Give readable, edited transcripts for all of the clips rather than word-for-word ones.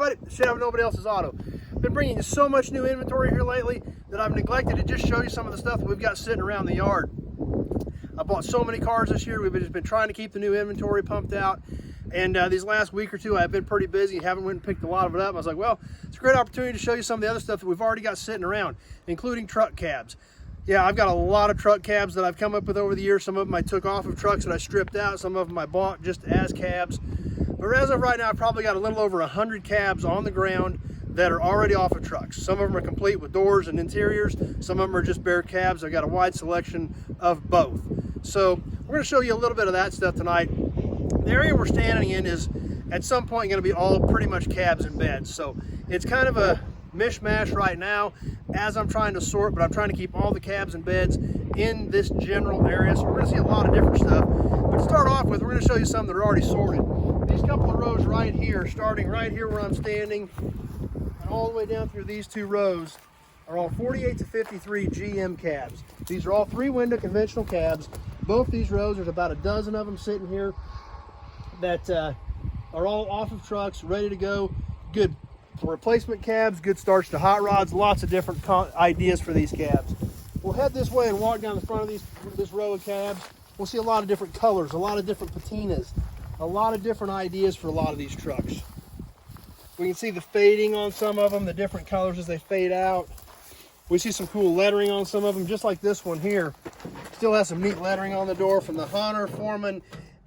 everybody, Chevy Nobody Else's Auto. Been bringing you so much new inventory here lately that I've neglected to just show you some of the stuff that we've got sitting around the yard. I bought so many cars this year. We've just been trying to keep the new inventory pumped out. And these last week or two, I've been pretty busy. Haven't went and picked a lot of it up. I was like, well, it's a great opportunity to show you some of the other stuff that we've already got sitting around, including truck cabs. Yeah, I've got a lot of truck cabs that I've come up with over the years. Some of them I took off of trucks that I stripped out. Some of them I bought just as cabs. But as of right now, I've probably got a little over 100 cabs on the ground that are already off of trucks. Some of them are complete with doors and interiors. Some of them are just bare cabs. I've got a wide selection of both. So we're going to show you a little bit of that stuff tonight. The area we're standing in is at some point going to be all pretty much cabs and beds. So it's kind of a mishmash right now as I'm trying to sort, but I'm trying to keep all the cabs and beds in this general area. So we're going to see a lot of different stuff. But to start off with, we're going to show you some that are already sorted. These couple of rows right here, starting right here where I'm standing, and all the way down through these two rows, are all 48 to 53 GM cabs. These are all 3-window conventional cabs. Both these rows, there's about a dozen of them sitting here that are all off of trucks, ready to go. Good replacement cabs, good starts to hot rods, lots of different ideas for these cabs. We'll head this way and walk down the front of this row of cabs. We'll see a lot of different colors, a lot of different patinas, a lot of different ideas for a lot of these trucks. We can see the fading on some of them, the different colors as they fade out. We see some cool lettering on some of them, just like this one here. Still has some neat lettering on the door from the Hunter, Foreman,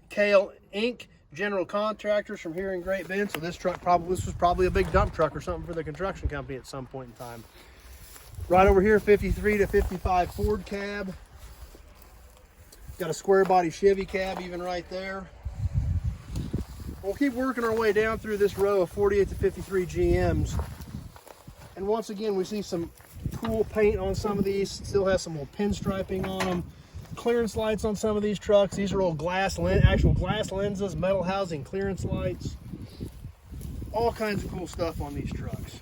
Kale, Inc. General contractors from here in Great Bend. So this was probably a big dump truck or something for the construction company at some point in time. Right over here, 53 to 55 Ford cab. Got a square body Chevy cab even right there. We'll keep working our way down through this row of 48 to 53 GMs. And once again, we see some cool paint on some of these. Still has some little pinstriping on them. Clearance lights on some of these trucks. These are all actual glass lenses, metal housing clearance lights. All kinds of cool stuff on these trucks.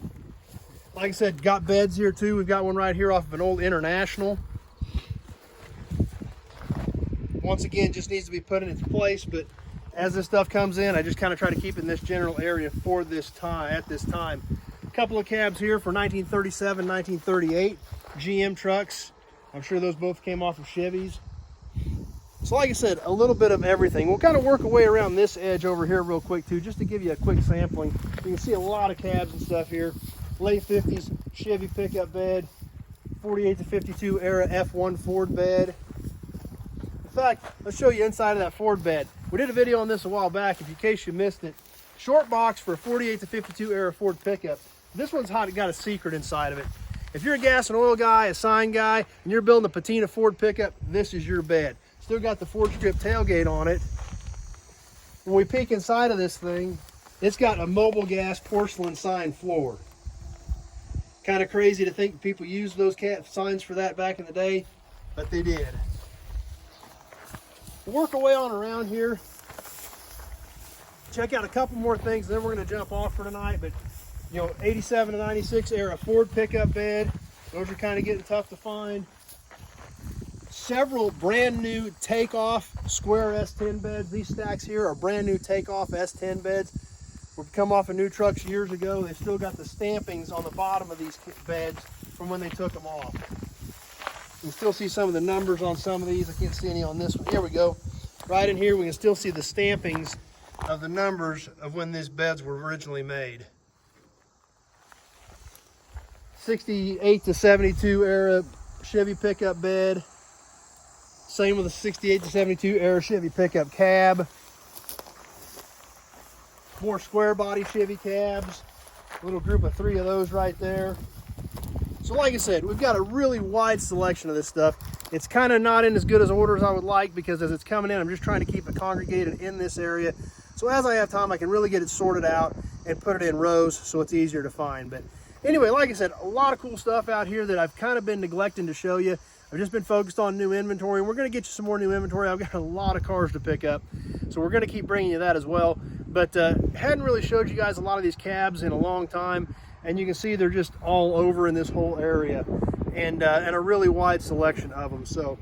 Like I said, got beds here too. We've got one right here off of an old International. Once again, just needs to be put in its place, but as this stuff comes in, I just kind of try to keep it in this general area for this time, at this time. A couple of cabs here for 1937, 1938 GM trucks. I'm sure those both came off of Chevys. So like I said, a little bit of everything. We'll kind of work our way around this edge over here real quick too, just to give you a quick sampling. You can see a lot of cabs and stuff here. Late 50s Chevy pickup bed, 48 to 52 era F1 Ford bed. In fact, let's show you inside of that Ford bed. We did a video on this a while back, in case you missed it. Short box for a 48 to 52 era Ford pickup. This one's got a secret inside of it. If you're a gas and oil guy, a sign guy, and you're building a patina Ford pickup, this is your bed. Still got the Ford strip tailgate on it. When we peek inside of this thing, it's got a mobile gas porcelain sign floor. Kind of crazy to think people used those signs for that back in the day, but they did. We'll work our way on around here. Check out a couple more things, then we're going to jump off for tonight. But 87 to 96 era Ford pickup bed. Those are kind of getting tough to find. Several brand new takeoff square S10 beds. These stacks here are brand new takeoff S10 beds. We've come off of new trucks years ago. They've still got the stampings on the bottom of these beds from when they took them off. You can still see some of the numbers on some of these. I can't see any on this one. Here we go. Right in here, we can still see the stampings of the numbers of when these beds were originally made. 68 to 72 era Chevy pickup bed. Same with the 68 to 72 era Chevy pickup cab. More square body Chevy cabs. A little group of 3 of those right there. So like I said, we've got a really wide selection of this stuff. It's kind of not in as good as order as I would like, because as it's coming in, I'm just trying to keep it congregated in this area. So as I have time, I can really get it sorted out and put it in rows so it's easier to find. But anyway, like I said, a lot of cool stuff out here that I've kind of been neglecting to show you. I've just been focused on new inventory, and we're going to get you some more new inventory. I've got a lot of cars to pick up, so we're going to keep bringing you that as well. But hadn't really showed you guys a lot of these cabs in a long time, and you can see they're just all over in this whole area, and a really wide selection of them. So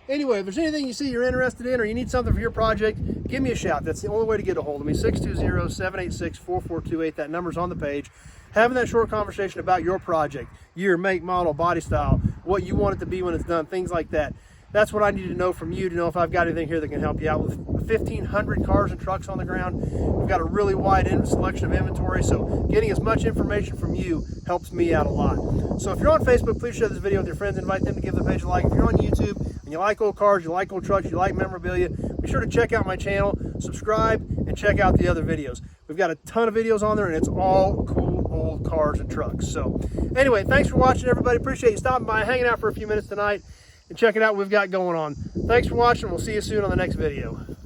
Anyway, if there's anything you see you're interested in or you need something for your project, give me a shout. That's the only way to get a hold of me, 620-786-4428. That number's on the page. Having that short conversation about your project, year, make, model, body style, what you want it to be when it's done, things like that. That's what I need to know from you to know if I've got anything here that can help you out. With 1,500 cars and trucks on the ground, we've got a really wide selection of inventory, so getting as much information from you helps me out a lot. So if you're on Facebook, please share this video with your friends. Invite them to give the page a like. If you're on YouTube and you like old cars, you like old trucks, you like memorabilia, be sure to check out my channel, subscribe, and check out the other videos. We've got a ton of videos on there, and it's all cool old cars and trucks. So anyway, thanks for watching, everybody. Appreciate you stopping by, hanging out for a few minutes tonight, and checking out what we've got going on. Thanks for watching. We'll see you soon on the next video.